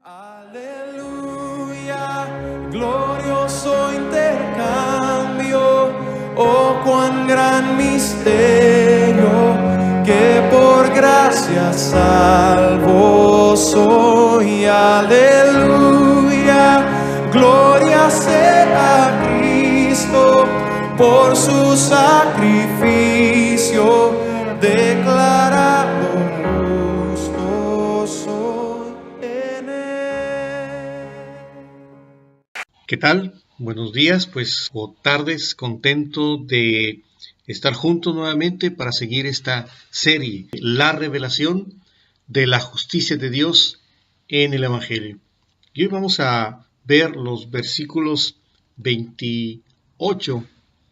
Aleluya, glorioso intercambio, oh cuán gran misterio, que por gracia salvo soy. Aleluya, gloria sea a Cristo, por su sacrificio declarado justo soy en él. ¿Qué tal? Buenos días, o tardes, contento de estar juntos nuevamente para seguir esta serie, la revelación de la justicia de Dios en el Evangelio. Y hoy vamos a ver los versículos 28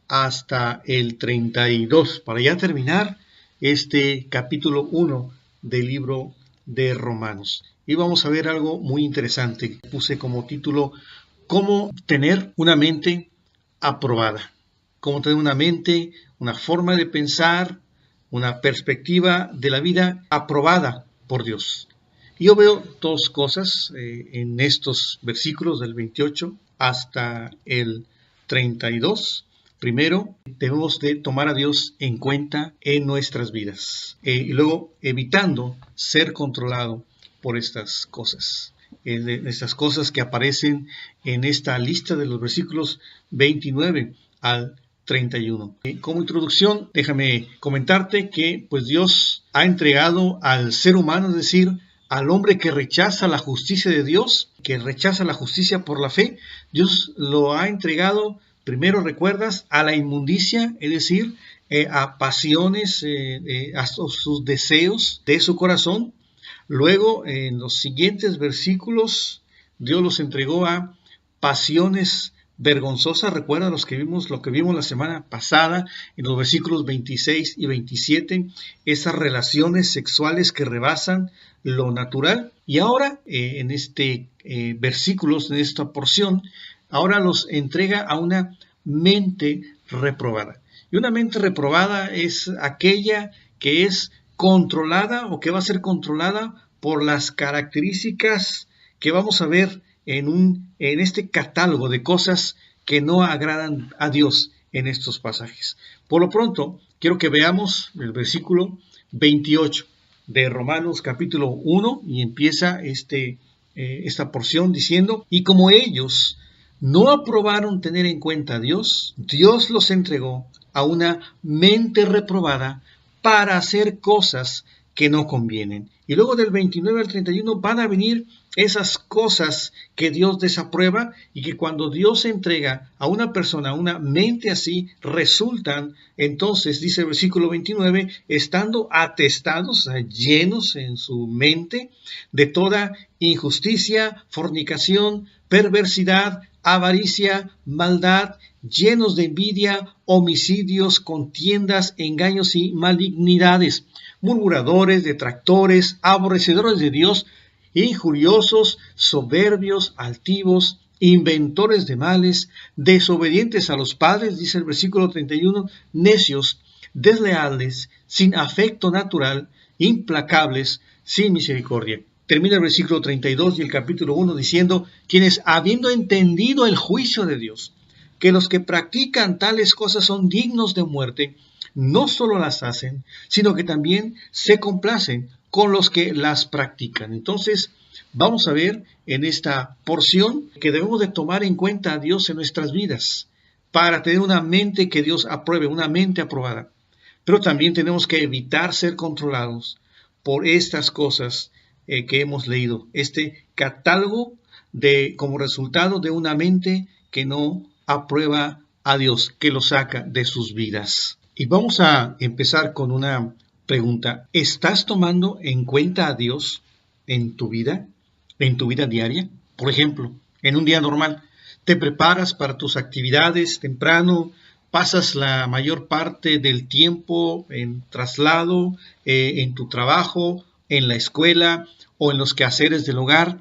hasta el 32, para ya terminar este capítulo 1 del libro de Romanos. Y vamos a ver algo muy interesante. Puse como título cómo tener una mente aprobada, cómo tener una mente, una forma de pensar, una perspectiva de la vida aprobada por Dios. Y yo veo dos cosas en estos versículos del 28 hasta el 32. Primero, debemos de tomar a Dios en cuenta en nuestras vidas y luego evitando ser controlado por estas cosas. Estas cosas que aparecen en esta lista de los versículos 29 al 31. Como introducción, déjame comentarte que pues Dios ha entregado al ser humano, es decir, al hombre que rechaza la justicia de Dios, que rechaza la justicia por la fe, Dios lo ha entregado, primero recuerdas, a la inmundicia, es decir, a pasiones, a sus deseos de su corazón. Luego, en los siguientes versículos, Dios los entregó a pasiones vergonzosas. Recuerda lo que vimos la semana pasada en los versículos 26 y 27, esas relaciones sexuales que rebasan lo natural. Y ahora, en versículos, en esta porción, ahora los entrega a una mente reprobada. Y una mente reprobada es aquella que es controlada o que va a ser controlada por las características que vamos a ver en este catálogo de cosas que no agradan a Dios en estos pasajes. Por lo pronto, quiero que veamos el versículo 28 de Romanos capítulo 1 y empieza esta porción diciendo: y como ellos no aprobaron tener en cuenta a Dios, Dios los entregó a una mente reprobada para hacer cosas que no convienen. Y luego del 29 al 31 van a venir esas cosas que Dios desaprueba y que cuando Dios entrega a una persona una mente así, resultan, entonces, dice el versículo 29, estando atestados, llenos en su mente de toda injusticia, fornicación, perversidad, avaricia, maldad, llenos de envidia, homicidios, contiendas, engaños y malignidades, murmuradores, detractores, aborrecedores de Dios, injuriosos, soberbios, altivos, inventores de males, desobedientes a los padres, dice el versículo 31, necios, desleales, sin afecto natural, implacables, sin misericordia. Termina el versículo 32 y el capítulo 1 diciendo: quienes, habiendo entendido el juicio de Dios, que los que practican tales cosas son dignos de muerte, no solo las hacen, sino que también se complacen con los que las practican. Entonces, vamos a ver en esta porción que debemos de tomar en cuenta a Dios en nuestras vidas para tener una mente que Dios apruebe, una mente aprobada. Pero también tenemos que evitar ser controlados por estas cosas que hemos leído, este catálogo como resultado de una mente que no aprueba a Dios, que lo saca de sus vidas. Y vamos a empezar con una pregunta. ¿Estás tomando en cuenta a Dios en tu vida diaria? Por ejemplo, en un día normal, te preparas para tus actividades temprano, pasas la mayor parte del tiempo en traslado, en tu trabajo, en la escuela o en los quehaceres del hogar,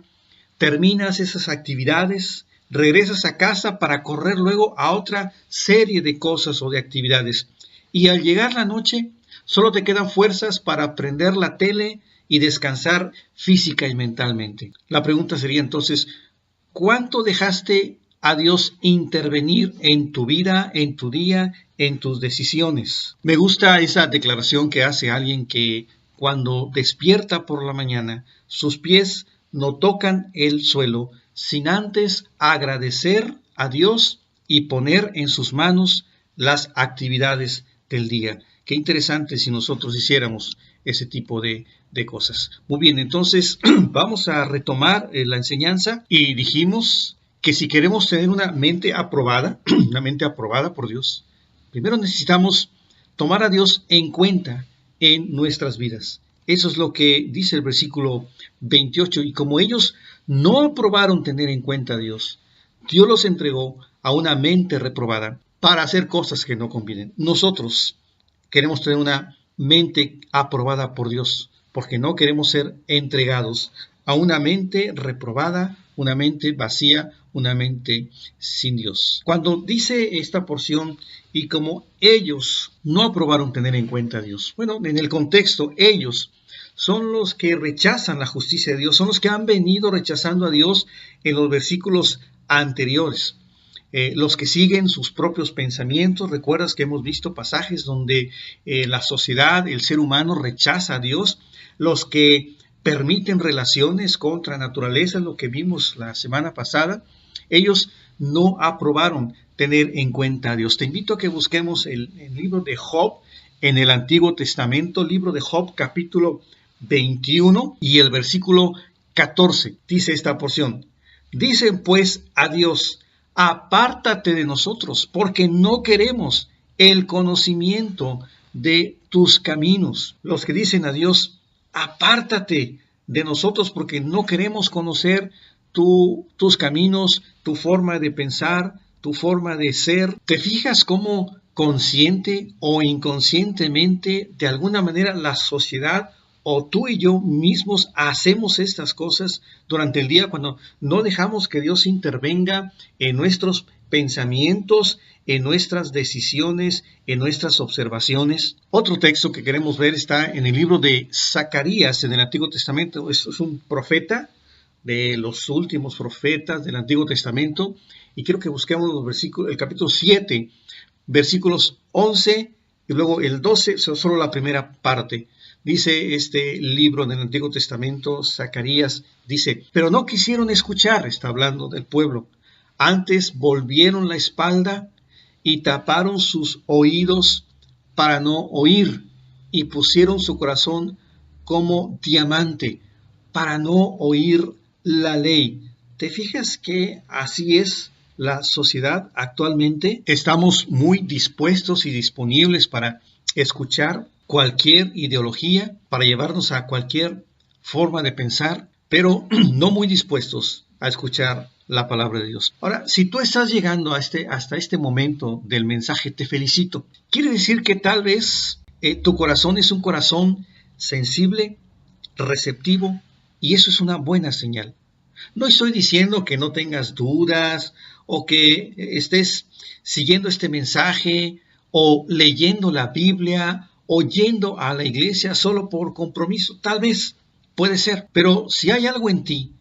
terminas esas actividades, regresas a casa para correr luego a otra serie de cosas o de actividades. Y al llegar la noche, solo te quedan fuerzas para prender la tele y descansar física y mentalmente. La pregunta sería entonces, ¿cuánto dejaste a Dios intervenir en tu vida, en tu día, en tus decisiones? Me gusta esa declaración que hace alguien que cuando despierta por la mañana, sus pies no tocan el suelo sin antes agradecer a Dios y poner en sus manos las actividades del día. Qué interesante si nosotros hiciéramos ese tipo de cosas. Muy bien, entonces vamos a retomar la enseñanza y dijimos que si queremos tener una mente aprobada, una mente aprobada por Dios, primero necesitamos tomar a Dios en cuenta en nuestras vidas. Eso es lo que dice el versículo 28. Y como ellos no aprobaron tener en cuenta a Dios, Dios los entregó a una mente reprobada para hacer cosas que no convienen. Nosotros queremos tener una mente aprobada por Dios, porque no queremos ser entregados a una mente reprobada, una mente vacía, una mente sin Dios. Cuando dice esta porción, y como ellos no aprobaron tener en cuenta a Dios, bueno, en el contexto, ellos son los que rechazan la justicia de Dios, son los que han venido rechazando a Dios en los versículos anteriores. Los que siguen sus propios pensamientos. Recuerdas que hemos visto pasajes donde la sociedad, el ser humano rechaza a Dios. Los que permiten relaciones contra naturaleza, lo que vimos la semana pasada, ellos no aprobaron tener en cuenta a Dios. Te invito a que busquemos el libro de Job en el Antiguo Testamento, libro de Job capítulo 21 y el versículo 14. Dice esta porción: dicen pues a Dios, apártate de nosotros, porque no queremos el conocimiento de tus caminos. Los que dicen a Dios, apártate de nosotros, porque no queremos conocer tus caminos, tu forma de pensar, tu forma de ser. ¿Te fijas cómo consciente o inconscientemente, de alguna manera, la sociedad o tú y yo mismos hacemos estas cosas durante el día cuando no dejamos que Dios intervenga en nuestros pensamientos, en nuestras decisiones, en nuestras observaciones? Otro texto que queremos ver está en el libro de Zacarías en el Antiguo Testamento. Es un profeta de los últimos profetas del Antiguo Testamento, y quiero que busquemos los versículos, el capítulo 7, versículos 11 y luego el 12, solo la primera parte. Dice este libro del Antiguo Testamento, Zacarías, dice: pero no quisieron escuchar, está hablando del pueblo, antes volvieron la espalda y taparon sus oídos para no oír, y pusieron su corazón como diamante para no oír la ley. ¿Te fijas que así es la sociedad actualmente? Estamos muy dispuestos y disponibles para escuchar cualquier ideología, para llevarnos a cualquier forma de pensar, pero no muy dispuestos a escuchar la palabra de Dios. Ahora, si tú estás llegando hasta este momento del mensaje, te felicito. Quiere decir que tal vez tu corazón es un corazón sensible, receptivo, y eso es una buena señal. No estoy diciendo que no tengas dudas o que estés siguiendo este mensaje o leyendo la Biblia o yendo a la iglesia solo por compromiso. Tal vez puede ser, pero si hay algo en ti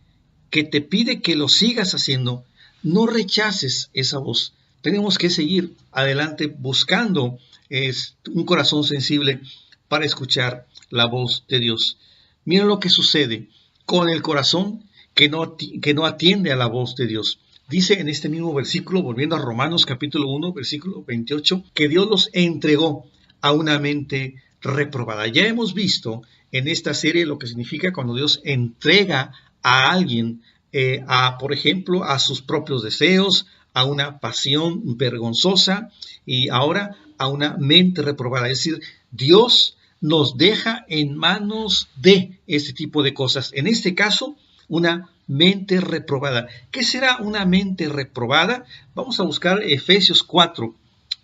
que te pide que lo sigas haciendo, no rechaces esa voz. Tenemos que seguir adelante buscando un corazón sensible para escuchar la voz de Dios. Mira lo que sucede con el corazón que no atiende a la voz de Dios. Dice en este mismo versículo, volviendo a Romanos capítulo 1, versículo 28, que Dios los entregó a una mente reprobada. Ya hemos visto en esta serie lo que significa cuando Dios entrega a alguien, por ejemplo, a sus propios deseos, a una pasión vergonzosa y ahora a una mente reprobada. Es decir, Dios nos deja en manos de este tipo de cosas. En este caso, una mente reprobada. ¿Qué será una mente reprobada? Vamos a buscar Efesios 4,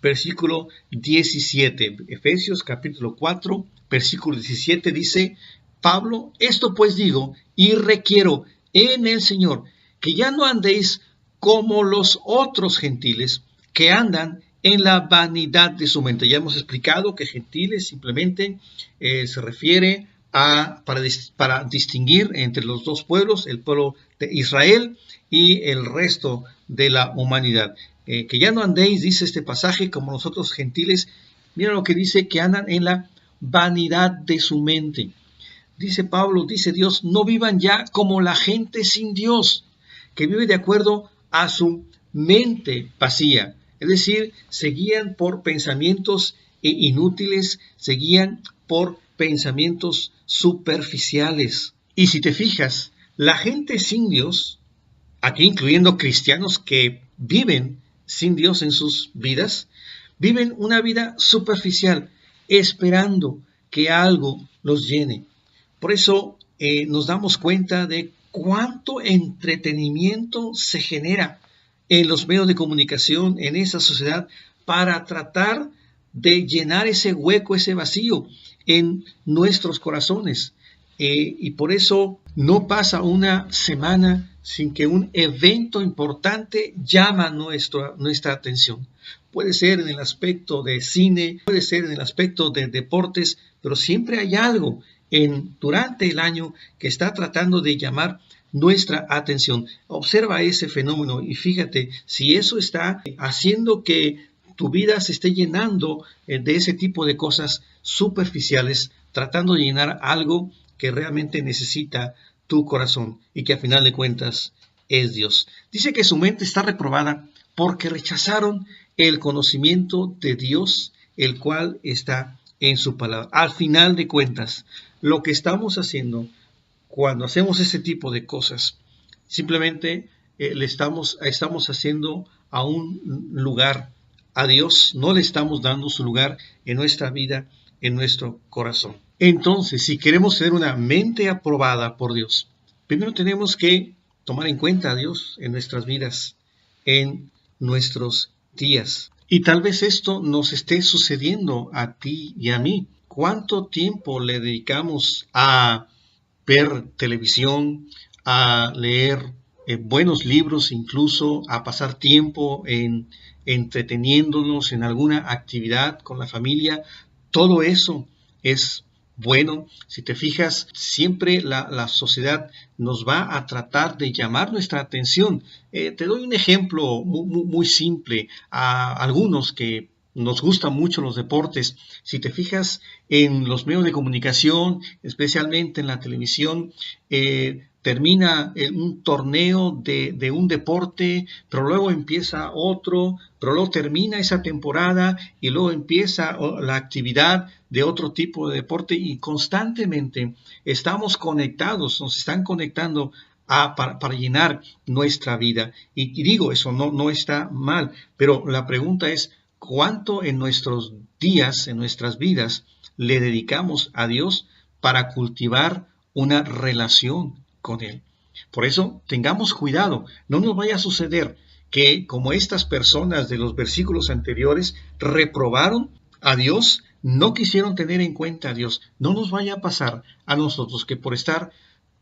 versículo 17. Efesios capítulo 4, versículo 17 dice Pablo: esto pues digo y requiero en el Señor, que ya no andéis como los otros gentiles que andan en la vanidad de su mente. Ya hemos explicado que gentiles simplemente se refiere para distinguir entre los dos pueblos, el pueblo de Israel y el resto de la humanidad. Que ya no andéis, dice este pasaje, como nosotros gentiles. Mira lo que dice, que andan en la vanidad de su mente. Dice Pablo, dice Dios, no vivan ya como la gente sin Dios, que vive de acuerdo a su mente vacía. Es decir, seguían por pensamientos inútiles, seguían por pensamientos superficiales. Y si te fijas, la gente sin Dios, aquí incluyendo cristianos que viven sin Dios en sus vidas, viven una vida superficial, esperando que algo los llene. Por eso nos damos cuenta de cuánto entretenimiento se genera en los medios de comunicación, en esa sociedad, para tratar de llenar ese hueco, ese vacío en nuestros corazones. Y por eso no pasa una semana sin que un evento importante llama nuestra atención. Puede ser en el aspecto de cine, puede ser en el aspecto de deportes, pero siempre hay algo durante el año que está tratando de llamar nuestra atención. Observa ese fenómeno y fíjate si eso está haciendo que tu vida se esté llenando de ese tipo de cosas superficiales, tratando de llenar algo que realmente necesita tu corazón y que a final de cuentas es Dios. Dice que su mente está reprobada porque rechazaron el conocimiento de Dios, el cual está en su palabra. Al final de cuentas, lo que estamos haciendo cuando hacemos ese tipo de cosas, simplemente le estamos haciendo a un lugar a Dios, no le estamos dando su lugar en nuestra vida, en nuestro corazón. Entonces, si queremos tener una mente aprobada por Dios, primero tenemos que tomar en cuenta a Dios en nuestras vidas, en nuestros días. Y tal vez esto nos esté sucediendo a ti y a mí. ¿Cuánto tiempo le dedicamos a ver televisión, a leer buenos libros, incluso a pasar tiempo entreteniéndonos en alguna actividad con la familia? Todo eso es bueno. Si te fijas, siempre la sociedad nos va a tratar de llamar nuestra atención. Te doy un ejemplo muy simple. A algunos que nos gustan mucho los deportes, si te fijas en los medios de comunicación, especialmente en la televisión, termina un torneo de un deporte, pero luego empieza otro, pero luego termina esa temporada y luego empieza la actividad de otro tipo de deporte, y constantemente estamos conectados, nos están conectando para llenar nuestra vida. Y digo, eso no está mal, pero la pregunta es, ¿cuánto en nuestros días, en nuestras vidas, le dedicamos a Dios para cultivar una relación con Él? Por eso, tengamos cuidado, no nos vaya a suceder que, como estas personas de los versículos anteriores, reprobaron a Dios, no quisieron tener en cuenta a Dios. No nos vaya a pasar a nosotros que por estar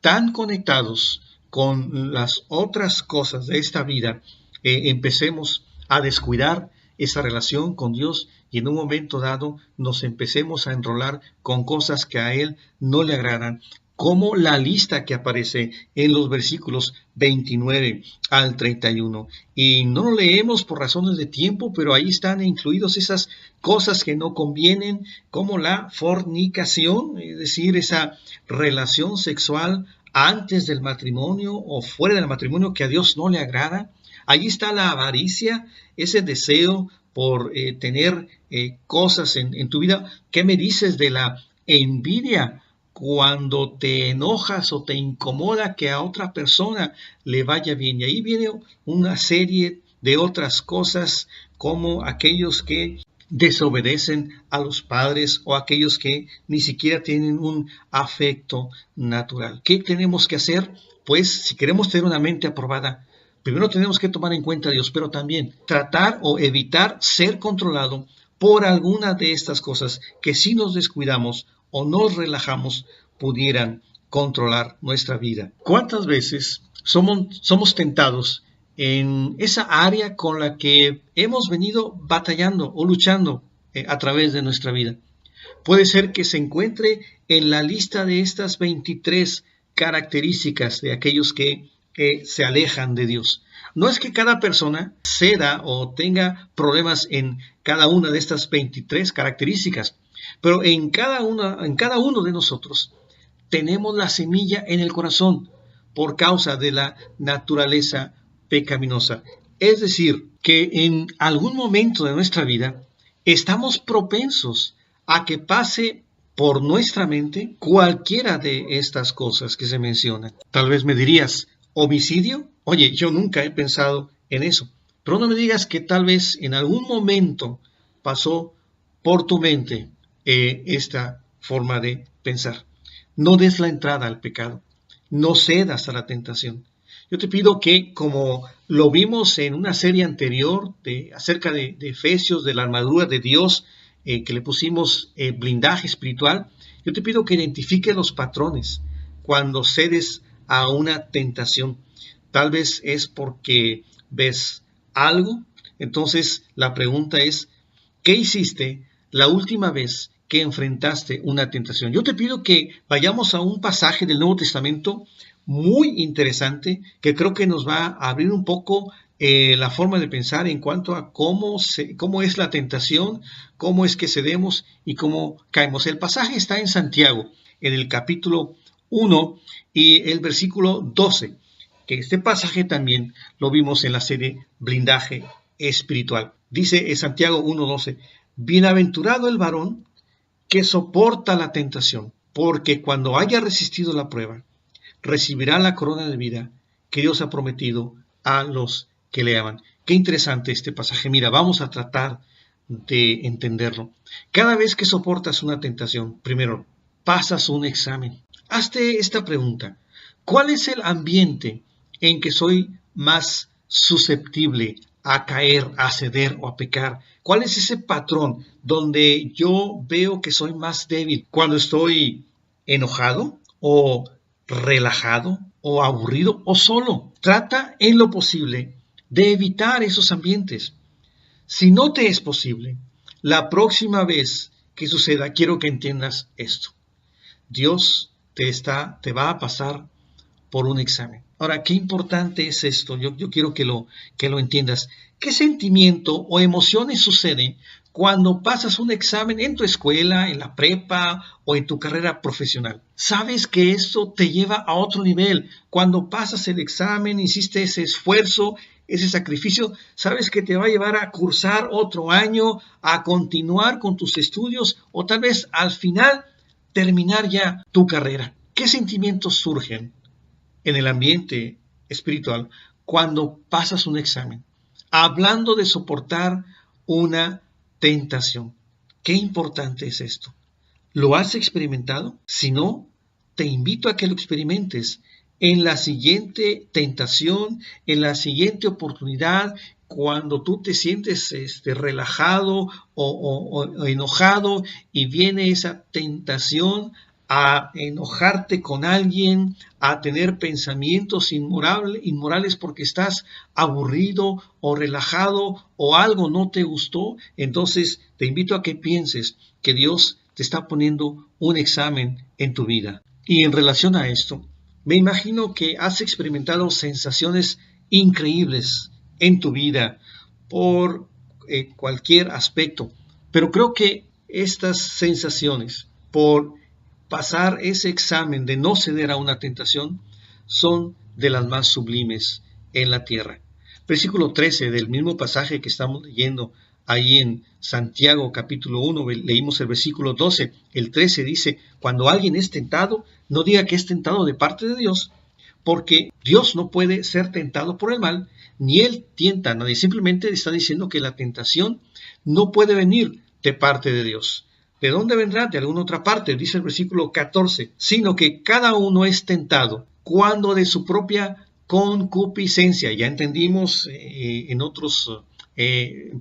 tan conectados con las otras cosas de esta vida, empecemos a descuidar esa relación con Dios y en un momento dado nos empecemos a enrolar con cosas que a Él no le agradan, como la lista que aparece en los versículos 29 al 31. Y no lo leemos por razones de tiempo, pero ahí están incluidos esas cosas que no convienen, como la fornicación, es decir, esa relación sexual antes del matrimonio o fuera del matrimonio que a Dios no le agrada. Allí está la avaricia, ese deseo por tener cosas en tu vida. ¿Qué me dices de la envidia? Cuando te enojas o te incomoda que a otra persona le vaya bien. Y ahí viene una serie de otras cosas, como aquellos que desobedecen a los padres o aquellos que ni siquiera tienen un afecto natural. ¿Qué tenemos que hacer? Pues si queremos tener una mente aprobada, primero tenemos que tomar en cuenta a Dios, pero también tratar o evitar ser controlado por alguna de estas cosas que si nos descuidamos o nos relajamos pudieran controlar nuestra vida. ¿Cuántas veces somos tentados en esa área con la que hemos venido batallando o luchando a través de nuestra vida? Puede ser que se encuentre en la lista de estas 23 características de aquellos que se alejan de Dios. No es que cada persona ceda o tenga problemas en cada una de estas 23 características, pero en cada uno de nosotros tenemos la semilla en el corazón por causa de la naturaleza pecaminosa. Es decir, que en algún momento de nuestra vida estamos propensos a que pase por nuestra mente cualquiera de estas cosas que se mencionan. Tal vez me dirías, ¿homicidio? Oye, yo nunca he pensado en eso. Pero no me digas que tal vez en algún momento pasó por tu mente esta forma de pensar. No des la entrada al pecado. No cedas a la tentación. Yo te pido que, como lo vimos en una serie anterior acerca de Efesios, de la armadura de Dios, que le pusimos blindaje espiritual, yo te pido que identifiques los patrones cuando cedes a una tentación. Tal vez es porque ves algo. Entonces la pregunta es, ¿qué hiciste la última vez que enfrentaste una tentación? Yo te pido que vayamos a un pasaje del Nuevo Testamento muy interesante que creo que nos va a abrir un poco la forma de pensar en cuanto a cómo es la tentación, cómo es que cedemos y cómo caemos. El pasaje está en Santiago, en el capítulo 1 y el versículo 12, que este pasaje también lo vimos en la serie Blindaje Espiritual. Dice en Santiago 1:12, bienaventurado el varón que soporta la tentación, porque cuando haya resistido la prueba, recibirá la corona de vida que Dios ha prometido a los que le aman. Qué interesante este pasaje. Mira, vamos a tratar de entenderlo. Cada vez que soportas una tentación, primero, pasas un examen. Hazte esta pregunta. ¿Cuál es el ambiente en que soy más susceptible a caer, a ceder o a pecar? ¿Cuál es ese patrón donde yo veo que soy más débil? ¿Cuando estoy enojado o relajado o aburrido o solo? Trata en lo posible de evitar esos ambientes. Si no te es posible, la próxima vez que suceda, quiero que entiendas esto. Dios te va a pasar por un examen. Ahora, qué importante es esto. Yo quiero que lo entiendas. ¿Qué sentimiento o emociones suceden cuando pasas un examen en tu escuela, en la prepa o en tu carrera profesional? Sabes que eso te lleva a otro nivel. Cuando pasas el examen, hiciste ese esfuerzo, ese sacrificio, sabes que te va a llevar a cursar otro año, a continuar con tus estudios o tal vez al final terminar ya tu carrera. ¿Qué sentimientos surgen en el ambiente espiritual cuando pasas un examen? Hablando de soportar una tentación. Qué importante es esto. ¿Lo has experimentado? Si no, te invito a que lo experimentes en la siguiente tentación, en la siguiente oportunidad, cuando tú te sientes relajado o enojado y viene esa tentación a enojarte con alguien, a tener pensamientos inmorales porque estás aburrido o relajado o algo no te gustó, entonces te invito a que pienses que Dios te está poniendo un examen en tu vida. Y en relación a esto, me imagino que has experimentado sensaciones increíbles en tu vida por cualquier aspecto, pero creo que estas sensaciones por pasar ese examen de no ceder a una tentación son de las más sublimes en la tierra. Versículo 13 del mismo pasaje que estamos leyendo ahí en Santiago capítulo 1, leímos el versículo 12, el 13 dice, cuando alguien es tentado, no diga que es tentado de parte de Dios, porque Dios no puede ser tentado por el mal, ni Él tienta a nadie, simplemente está diciendo que la tentación no puede venir de parte de Dios. ¿De dónde vendrá? De alguna otra parte, dice el versículo 14, sino que cada uno es tentado cuando de su propia concupiscencia. Ya entendimos en otras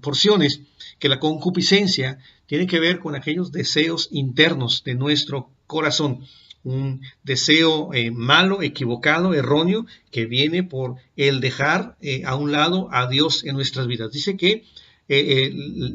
porciones que la concupiscencia tiene que ver con aquellos deseos internos de nuestro corazón. Un deseo malo, equivocado, erróneo, que viene por el dejar a un lado a Dios en nuestras vidas. Dice que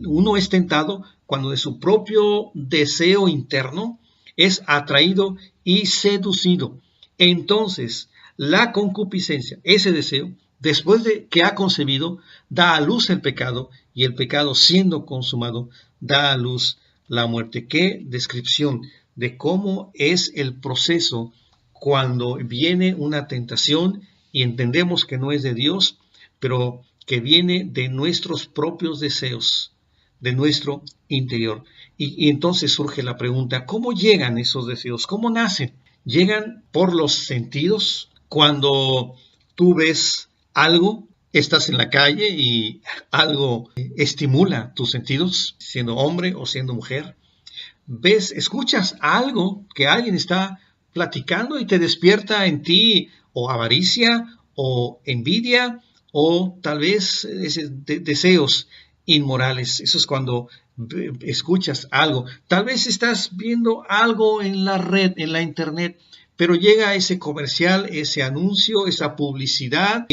uno es tentado cuando de su propio deseo interno es atraído y seducido. Entonces, la concupiscencia, ese deseo, después de que ha concebido, da a luz el pecado, y el pecado, siendo consumado, da a luz la muerte. Qué descripción de cómo es el proceso cuando viene una tentación y entendemos que no es de Dios, pero que viene de nuestros propios deseos, de nuestro interior. Y entonces surge la pregunta, ¿cómo llegan esos deseos? ¿Cómo nacen? Llegan por los sentidos. Cuando tú ves algo, estás en la calle y algo estimula tus sentidos, siendo hombre o siendo mujer. Ves, escuchas algo que alguien está platicando y te despierta en ti o avaricia o envidia o tal vez deseos inmorales. Eso es cuando escuchas algo. Tal vez estás viendo algo en la red, en la internet, pero llega ese comercial, ese anuncio, esa publicidad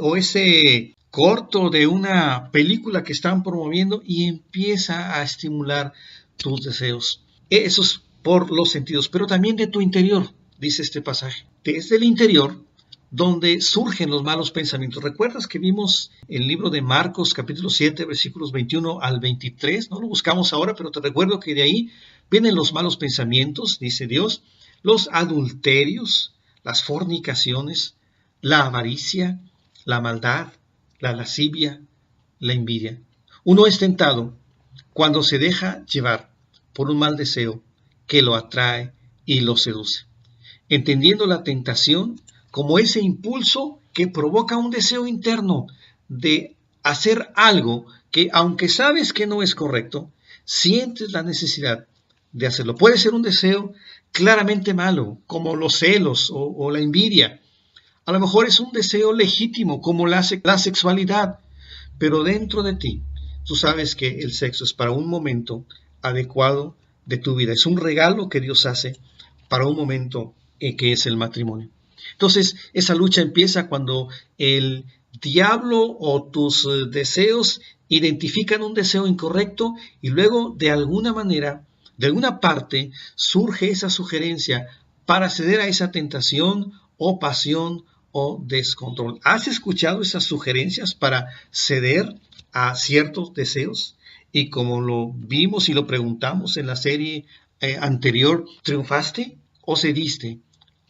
o ese corto de una película que están promoviendo y empieza a estimular tus deseos. Eso es por los sentidos, pero también de tu interior, dice este pasaje. Desde el interior, donde surgen los malos pensamientos. ¿Recuerdas que vimos el libro de Marcos, capítulo 7, versículos 21 al 23? No lo buscamos ahora, pero te recuerdo que de ahí vienen los malos pensamientos, dice Dios, los adulterios, las fornicaciones, la avaricia, la maldad, la lascivia, la envidia. Uno es tentado cuando se deja llevar por un mal deseo que lo atrae y lo seduce, entendiendo la tentación como ese impulso que provoca un deseo interno de hacer algo que, aunque sabes que no es correcto, sientes la necesidad de hacerlo. Puede ser un deseo claramente malo, como los celos o la envidia. A lo mejor es un deseo legítimo, como la sexualidad, pero dentro de ti, tú sabes que el sexo es para un momento adecuado de tu vida. Es un regalo que Dios hace para un momento que es el matrimonio. Entonces, esa lucha empieza cuando el diablo o tus deseos identifican un deseo incorrecto y luego de alguna manera, de alguna parte, surge esa sugerencia para ceder a esa tentación o pasión o descontrol. ¿Has escuchado esas sugerencias para ceder a ciertos deseos? Y como lo vimos y lo preguntamos en la serie anterior, ¿triunfaste o cediste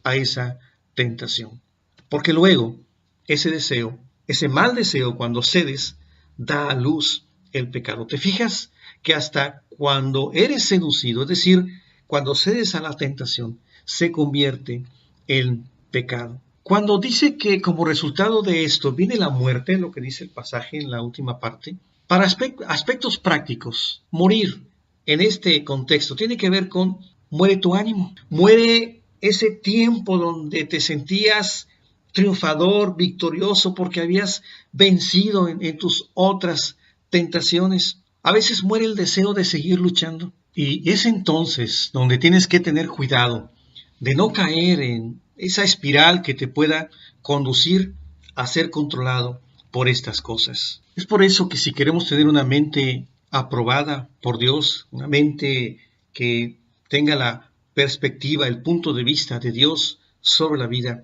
a esa tentación? Porque luego ese deseo, ese mal deseo, cuando cedes, da a luz el pecado. ¿Te fijas que hasta cuando eres seducido, es decir, cuando cedes a la tentación, se convierte en pecado? Cuando dice que como resultado de esto viene la muerte, lo que dice el pasaje en la última parte, para aspectos prácticos, morir en este contexto tiene que ver con muere tu ánimo, muere ese tiempo donde te sentías triunfador, victorioso, porque habías vencido en tus otras tentaciones. A veces muere el deseo de seguir luchando. Y es entonces donde tienes que tener cuidado de no caer en esa espiral que te pueda conducir a ser controlado por estas cosas. Es por eso que si queremos tener una mente aprobada por Dios, una mente que tenga la perspectiva, el punto de vista de Dios sobre la vida,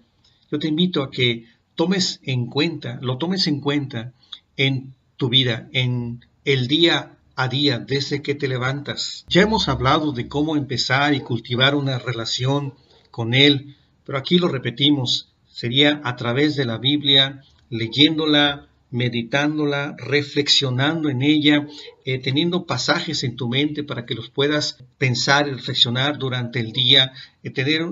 yo te invito a que lo tomes en cuenta en tu vida, en el día a día, desde que te levantas. Ya hemos hablado de cómo empezar y cultivar una relación con Él, pero aquí lo repetimos, sería a través de la Biblia, leyéndola, meditándola, reflexionando en ella, teniendo pasajes en tu mente para que los puedas pensar y reflexionar durante el día, tener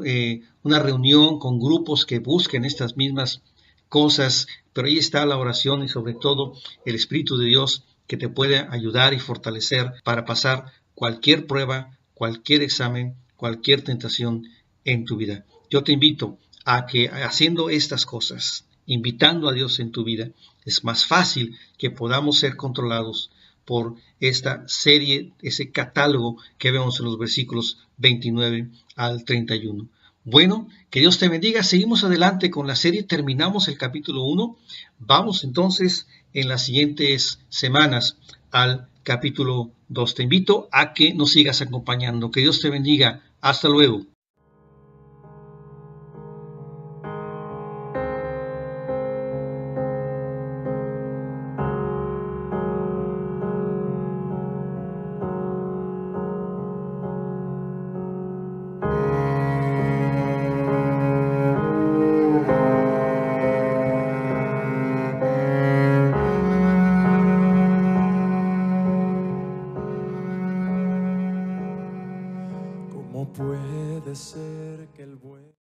una reunión con grupos que busquen estas mismas cosas, pero ahí está la oración y sobre todo el Espíritu de Dios que te puede ayudar y fortalecer para pasar cualquier prueba, cualquier examen, cualquier tentación en tu vida. Yo te invito a que haciendo estas cosas, invitando a Dios en tu vida, es más fácil que podamos ser controlados por esta serie, ese catálogo que vemos en los versículos 29 al 31. Bueno, que Dios te bendiga. Seguimos adelante con la serie. Terminamos el capítulo 1. Vamos entonces en las siguientes semanas al capítulo 2. Te invito a que nos sigas acompañando. Que Dios te bendiga. Hasta luego. ¿Cómo puede ser que el buen